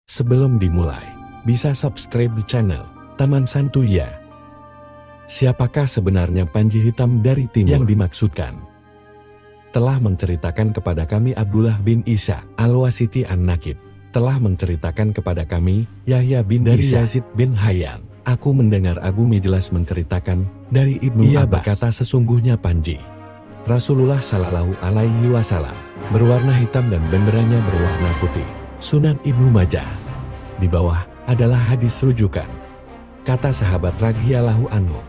Sebelum dimulai, bisa subscribe di channel Taman Santuy ya. Siapakah sebenarnya Panji Hitam dari Timur yang dimaksudkan? Telah menceritakan kepada kami Abdullah bin Isa Al-Wasiti An-Nakib. Telah menceritakan kepada kami Yahya bin dari Yazid bin Hayyan. Aku mendengar Abu Mijlas menceritakan dari Ibnu Abbas. Ia berkata sesungguhnya Panji Rasulullah Shallallahu Alaihi Wasallam berwarna hitam dan benderanya berwarna putih. Sunan Ibnu Majah. Di bawah adalah hadis rujukan. Kata sahabat radhiyallahu anhu,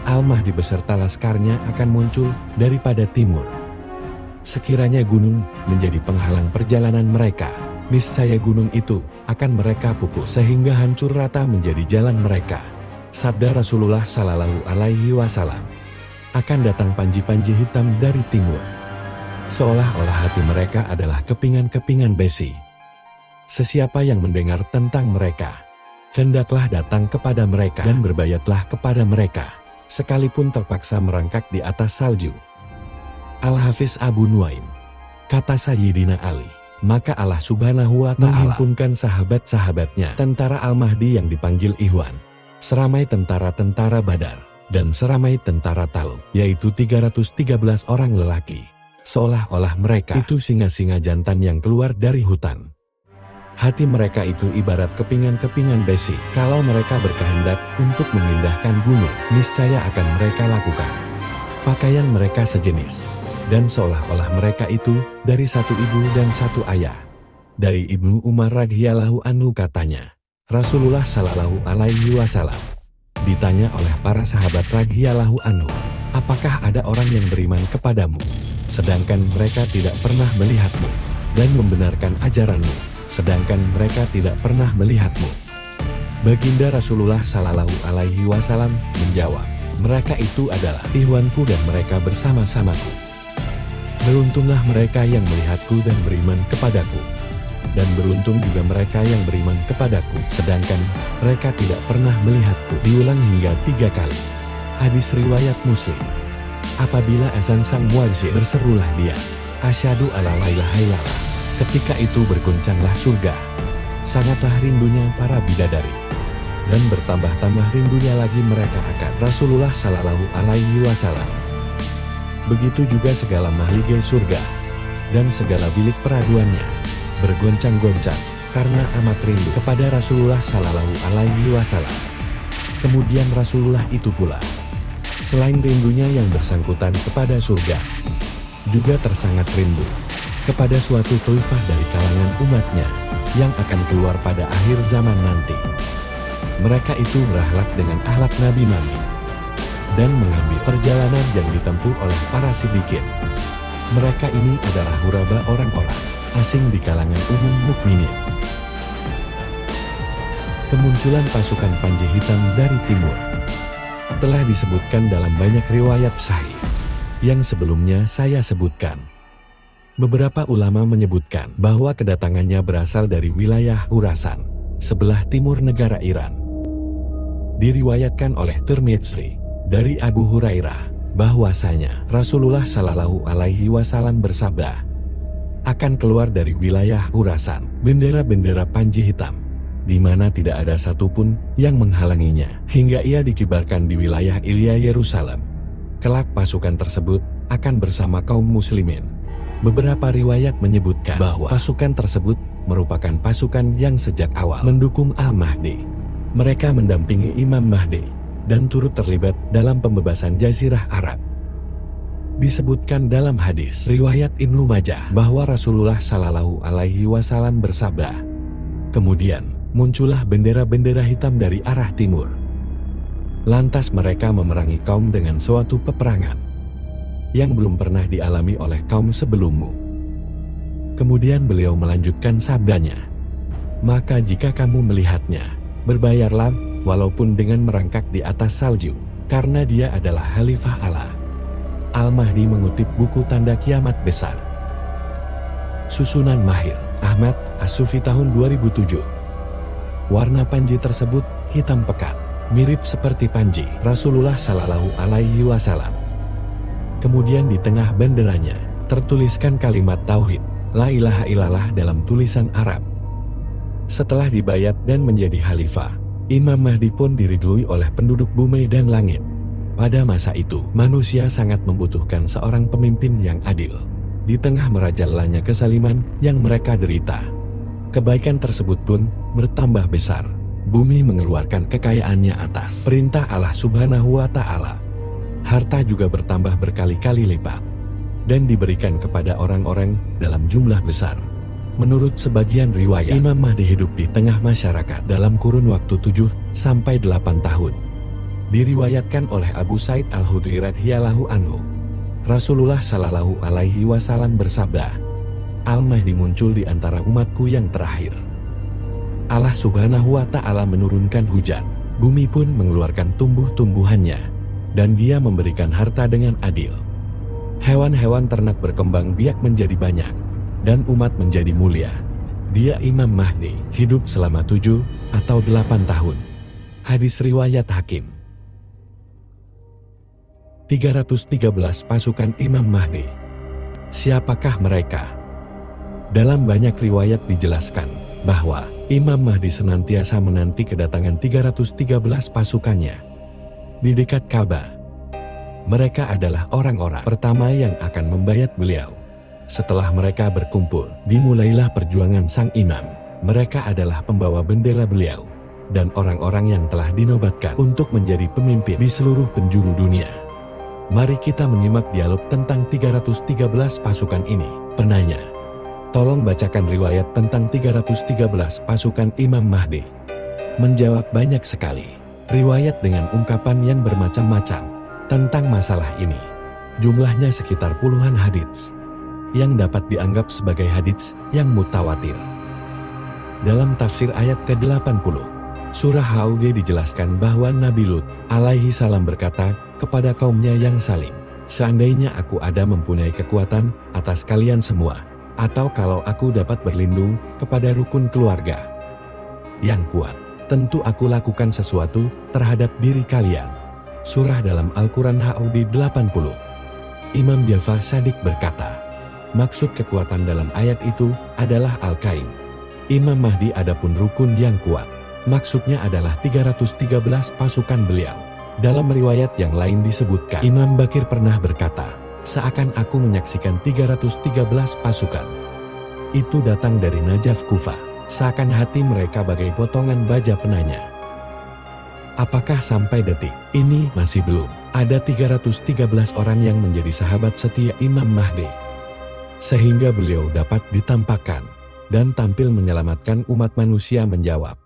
Al-Mahdi beserta laskarnya akan muncul daripada timur. Sekiranya gunung menjadi penghalang perjalanan mereka, niscaya gunung itu akan mereka pukul sehingga hancur rata menjadi jalan mereka. Sabda Rasulullah Shallallahu Alaihi Wasallam, akan datang panji-panji hitam dari timur. Seolah-olah hati mereka adalah kepingan-kepingan besi. Sesiapa yang mendengar tentang mereka, hendaklah datang kepada mereka dan berbayatlah kepada mereka, sekalipun terpaksa merangkak di atas salju. Al-Hafiz Abu Nuaim. Kata Sayyidina Ali, maka Allah Subhanahu wa Ta'ala menghimpunkan sahabat-sahabatnya, tentara Al-Mahdi yang dipanggil Ikhwan, seramai tentara-tentara Badar, dan seramai tentara Taluk, yaitu 313 orang lelaki. Seolah-olah mereka itu singa-singa jantan yang keluar dari hutan. Hati mereka itu ibarat kepingan-kepingan besi. Kalau mereka berkehendak untuk memindahkan gunung, niscaya akan mereka lakukan. Pakaian mereka sejenis, dan seolah-olah mereka itu dari satu ibu dan satu ayah. Dari Ibnu Umar radhiyallahu anhu katanya, Rasulullah Shallallahu Alaihi Wasallam ditanya oleh para sahabat radhiyallahu anhu, apakah ada orang yang beriman kepadamu, sedangkan mereka tidak pernah melihatmu, dan membenarkan ajaranmu, sedangkan mereka tidak pernah melihatmu? Baginda Rasulullah Shallallahu Alaihi Wasallam menjawab, mereka itu adalah ikhwanku dan mereka bersama-samaku. Beruntunglah mereka yang melihatku dan beriman kepadaku, dan beruntung juga mereka yang beriman kepadaku, sedangkan mereka tidak pernah melihatku. Diulang hingga 3 kali. Hadis riwayat Muslim. Apabila azan sang muadzin, berserulah dia, asyhadu alla ilaha illallah. Ketika itu berguncanglah surga. Sangatlah rindunya para bidadari, dan bertambah-tambah rindunya lagi mereka akan Rasulullah Shallallahu Alaihi Wasallam. Begitu juga segala mahligai surga, dan segala bilik peraduannya bergoncang-goncang karena amat rindu kepada Rasulullah Shallallahu Alaihi Wasallam. Kemudian Rasulullah itu pula, selain rindunya yang bersangkutan kepada surga, juga tersangat rindu kepada suatu taifah dari kalangan umatnya yang akan keluar pada akhir zaman nanti. Mereka itu berakhlak dengan akhlak nabi-nabi dan mengambil perjalanan yang ditempuh oleh para siddiqin. Mereka ini adalah huraba orang-orang asing di kalangan umum mukminin. Kemunculan pasukan Panji Hitam dari timur telah disebutkan dalam banyak riwayat sahih yang sebelumnya saya sebutkan. Beberapa ulama menyebutkan bahwa kedatangannya berasal dari wilayah Khurasan, sebelah timur negara Iran. Diriwayatkan oleh Tirmidzi dari Abu Hurairah bahwasanya Rasulullah Shallallahu Alaihi Wasallam bersabda, akan keluar dari wilayah Khurasan bendera-bendera Panji Hitam, di mana tidak ada satupun yang menghalanginya, hingga ia dikibarkan di wilayah Ilya Yerusalem. Kelak pasukan tersebut akan bersama kaum muslimin. Beberapa riwayat menyebutkan bahwa pasukan tersebut merupakan pasukan yang sejak awal mendukung Al-Mahdi. Mereka mendampingi Imam Mahdi dan turut terlibat dalam pembebasan Jazirah Arab. Disebutkan dalam hadis riwayat Ibnu Majah bahwa Rasulullah Shallallahu Alaihi Wasallam bersabda, kemudian muncullah bendera-bendera hitam dari arah timur. Lantas mereka memerangi kaum dengan suatu peperangan yang belum pernah dialami oleh kaum sebelummu. Kemudian beliau melanjutkan sabdanya, maka jika kamu melihatnya, berbayarlah walaupun dengan merangkak di atas salju, karena dia adalah Khalifah Allah. Al-Mahdi mengutip buku Tanda Kiamat Besar. Susunan Mahir Ahmad As-Sufi tahun 2007. Warna panji tersebut hitam pekat, mirip seperti panji Rasulullah Shallallahu Alaihi Wasallam. Kemudian di tengah benderanya tertuliskan kalimat tauhid, la ilaha illallah dalam tulisan Arab. Setelah dibayat dan menjadi khalifah, Imam Mahdi pun diridhoi oleh penduduk bumi dan langit. Pada masa itu, manusia sangat membutuhkan seorang pemimpin yang adil. Di tengah merajalanya kesaliman yang mereka derita, kebaikan tersebut pun bertambah besar. Bumi mengeluarkan kekayaannya atas perintah Allah Subhanahu wa Ta'ala. Harta juga bertambah berkali-kali lipat dan diberikan kepada orang-orang dalam jumlah besar. Menurut sebagian riwayat, Imam Mahdi hidup di tengah masyarakat dalam kurun waktu 7-8 tahun. Diriwayatkan oleh Abu Sa'id Al-Khudri radhiyallahu anhu, Rasulullah Shallallahu alaihi wasallam bersabda, "Al-Mahdi muncul di antara umatku yang terakhir. Allah Subhanahu wa Ta'ala menurunkan hujan, bumi pun mengeluarkan tumbuh-tumbuhannya, dan Dia memberikan harta dengan adil. Hewan-hewan ternak berkembang biak menjadi banyak, dan umat menjadi mulia. Dia Imam Mahdi hidup selama 7 atau 8 tahun. Hadis riwayat Hakim. 313 pasukan Imam Mahdi. Siapakah mereka? Dalam banyak riwayat dijelaskan bahwa Imam Mahdi senantiasa menanti kedatangan 313 pasukannya di dekat Ka'bah. Mereka adalah orang-orang pertama yang akan membayat beliau. Setelah mereka berkumpul, dimulailah perjuangan sang imam. Mereka adalah pembawa bendera beliau dan orang-orang yang telah dinobatkan untuk menjadi pemimpin di seluruh penjuru dunia. Mari kita menyimak dialog tentang 313 pasukan ini. Penanya, tolong bacakan riwayat tentang 313 pasukan Imam Mahdi. Menjawab, banyak sekali riwayat dengan ungkapan yang bermacam-macam tentang masalah ini. Jumlahnya sekitar puluhan hadits yang dapat dianggap sebagai hadits yang mutawatir. Dalam tafsir ayat ke-80, surah Hud dijelaskan bahwa Nabi Lut alaihi salam berkata kepada kaumnya yang salim, "Seandainya aku ada mempunyai kekuatan atas kalian semua, atau kalau aku dapat berlindung kepada rukun keluarga yang kuat, tentu aku lakukan sesuatu terhadap diri kalian." Surah dalam Al-Quran Hud 80. Imam Ja'far Shadiq berkata, maksud kekuatan dalam ayat itu adalah Al-Qaim. Imam Mahdi adapun rukun yang kuat, maksudnya adalah 313 pasukan beliau. Dalam riwayat yang lain disebutkan, Imam Bakir pernah berkata, seakan aku menyaksikan 313 pasukan itu datang dari Najaf Kufah, seakan hati mereka bagai potongan baja penanya. Apakah sampai detik ini masih belum ada 313 orang yang menjadi sahabat setia Imam Mahdi, sehingga beliau dapat ditampakkan dan tampil menyelamatkan umat manusia? Menjawab,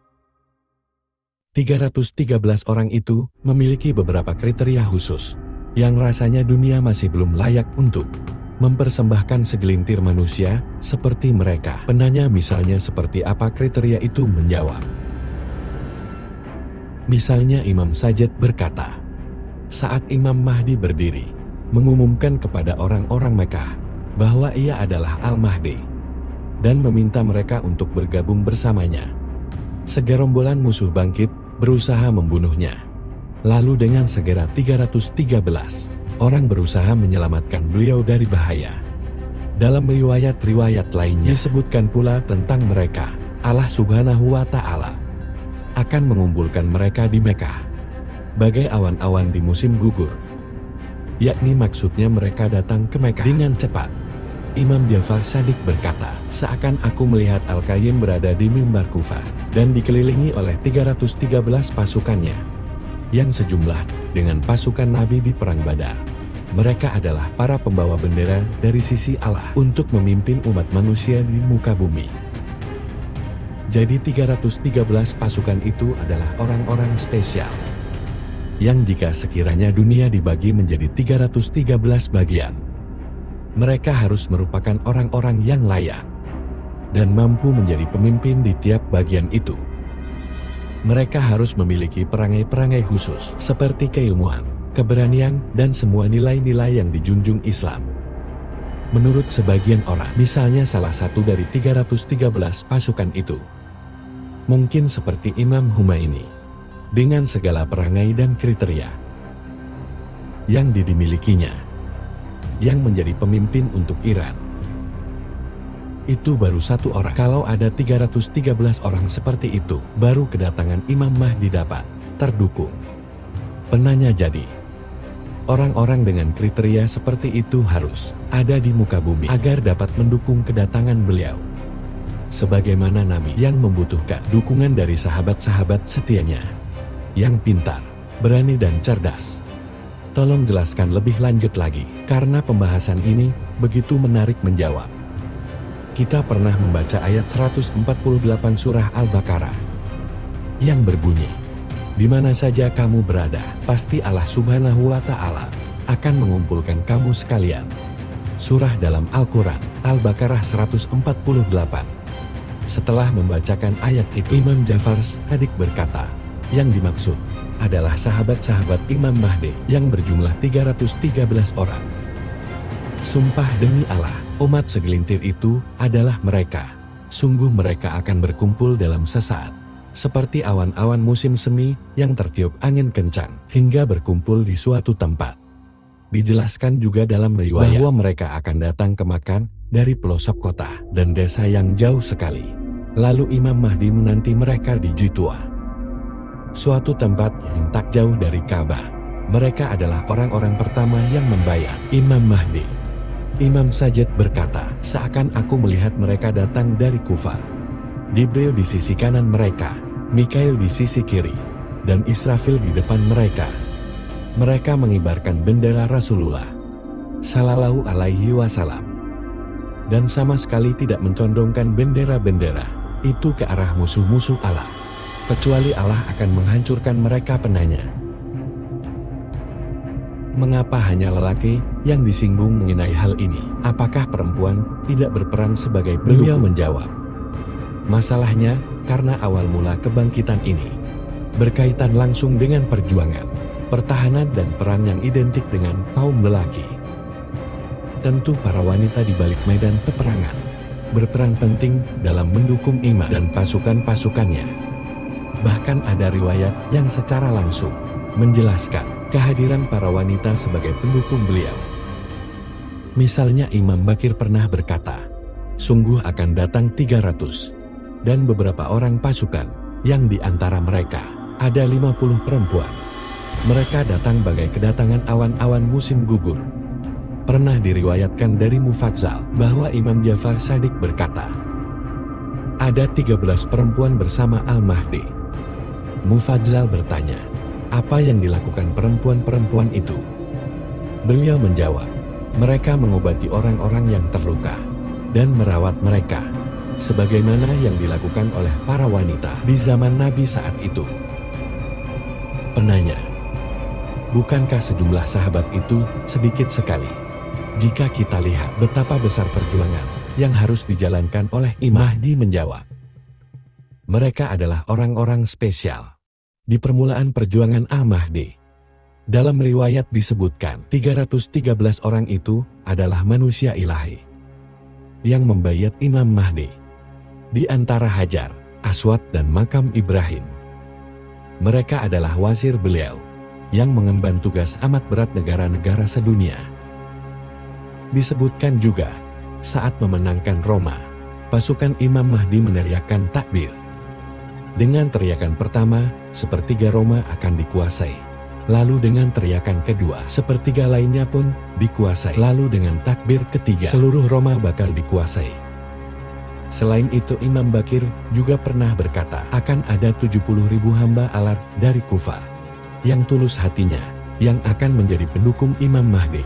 313 orang itu memiliki beberapa kriteria khusus yang rasanya dunia masih belum layak untuk mempersembahkan segelintir manusia seperti mereka. Penanya, misalnya seperti apa kriteria itu? Menjawab, misalnya Imam Sajjad berkata, saat Imam Mahdi berdiri mengumumkan kepada orang-orang Mekah bahwa ia adalah Al-Mahdi dan meminta mereka untuk bergabung bersamanya, segerombolan musuh bangkit berusaha membunuhnya. Lalu dengan segera 313 orang berusaha menyelamatkan beliau dari bahaya. Dalam riwayat-riwayat lainnya disebutkan pula tentang mereka, Allah Subhanahu wa Ta'ala akan mengumpulkan mereka di Mekah bagai awan-awan di musim gugur, yakni maksudnya mereka datang ke Mekah dengan cepat. Imam Ja'far Shadiq berkata, seakan aku melihat Al-Qaim berada di mimbar Kufah dan dikelilingi oleh 313 pasukannya yang sejumlah dengan pasukan Nabi di Perang Badar. Mereka adalah para pembawa bendera dari sisi Allah untuk memimpin umat manusia di muka bumi. Jadi 313 pasukan itu adalah orang-orang spesial yang jika sekiranya dunia dibagi menjadi 313 bagian, mereka harus merupakan orang-orang yang layak dan mampu menjadi pemimpin di tiap bagian itu. Mereka harus memiliki perangai-perangai khusus seperti keilmuan, keberanian, dan semua nilai-nilai yang dijunjung Islam. Menurut sebagian orang, misalnya salah satu dari 313 pasukan itu mungkin seperti Imam Humaini dengan segala perangai dan kriteria yang dimilikinya, yang menjadi pemimpin untuk Iran. itu baru 1 orang. Kalau ada 313 orang seperti itu, baru kedatangan Imam Mahdi dapat terdukung. Penanya jadi, orang-orang dengan kriteria seperti itu harus ada di muka bumi agar dapat mendukung kedatangan beliau. Sebagaimana Nabi yang membutuhkan dukungan dari sahabat-sahabat setianya, yang pintar, berani dan cerdas. Tolong jelaskan lebih lanjut lagi, karena pembahasan ini begitu menarik menjawab. Kita pernah membaca ayat 148 surah Al-Baqarah yang berbunyi, di mana saja kamu berada, pasti Allah Subhanahu wa Ta'ala akan mengumpulkan kamu sekalian. Surah dalam Al-Quran, Al-Baqarah 148. Setelah membacakan ayat itu, Imam Ja'far Shadiq berkata, yang dimaksud adalah sahabat-sahabat Imam Mahdi yang berjumlah 313 orang. Sumpah demi Allah, umat segelintir itu adalah mereka. Sungguh mereka akan berkumpul dalam sesaat, seperti awan-awan musim semi yang tertiup angin kencang, hingga berkumpul di suatu tempat. Dijelaskan juga dalam riwayat bahwa mereka akan datang ke Makkah dari pelosok kota dan desa yang jauh sekali. Lalu Imam Mahdi menanti mereka di Jitua, suatu tempat yang tak jauh dari Ka'bah. Mereka adalah orang-orang pertama yang membayar Imam Mahdi. Imam Sajid berkata, seakan aku melihat mereka datang dari Kufah. Jibril di sisi kanan mereka, Mikail di sisi kiri, dan Israfil di depan mereka. Mereka mengibarkan bendera Rasulullah Sallallahu Alaihi Wasallam, dan sama sekali tidak mencondongkan bendera-bendera itu ke arah musuh-musuh Allah, kecuali Allah akan menghancurkan mereka. Penanya, mengapa hanya lelaki yang disinggung mengenai hal ini? Apakah perempuan tidak berperan sebagai pendukung? Beliau menjawab, masalahnya karena awal mula kebangkitan ini berkaitan langsung dengan perjuangan, pertahanan dan peran yang identik dengan kaum lelaki. Tentu para wanita di balik medan peperangan berperan penting dalam mendukung imam dan pasukan-pasukannya. Bahkan ada riwayat yang secara langsung menjelaskan kehadiran para wanita sebagai pendukung beliau. Misalnya Imam Bakir pernah berkata, sungguh akan datang 300 dan beberapa orang pasukan, yang di antara mereka ada 50 perempuan. Mereka datang bagai kedatangan awan-awan musim gugur. Pernah diriwayatkan dari Mufazzal bahwa Imam Ja'far Shadiq berkata, ada 13 perempuan bersama Al-Mahdi. Mufazzal bertanya, apa yang dilakukan perempuan-perempuan itu? Beliau menjawab, mereka mengobati orang-orang yang terluka dan merawat mereka, sebagaimana yang dilakukan oleh para wanita di zaman Nabi saat itu. Penanya, bukankah sejumlah sahabat itu sedikit sekali? Jika kita lihat betapa besar perjuangan yang harus dijalankan oleh Imam Mahdi, menjawab, mereka adalah orang-orang spesial. Di permulaan perjuangan Al-Mahdi, dalam riwayat disebutkan 313 orang itu adalah manusia ilahi yang membayat Imam Mahdi di antara Hajar Aswad dan makam Ibrahim. Mereka adalah wazir beliau yang mengemban tugas amat berat negara-negara sedunia. Disebutkan juga, saat memenangkan Roma, pasukan Imam Mahdi meneriakkan takbir. Dengan teriakan pertama, sepertiga Roma akan dikuasai. Lalu dengan teriakan kedua, sepertiga lainnya pun dikuasai. Lalu dengan takbir ketiga, seluruh Roma bakal dikuasai. Selain itu Imam Bakir juga pernah berkata, akan ada 70.000 hamba Allah dari Kufah yang tulus hatinya, yang akan menjadi pendukung Imam Mahdi.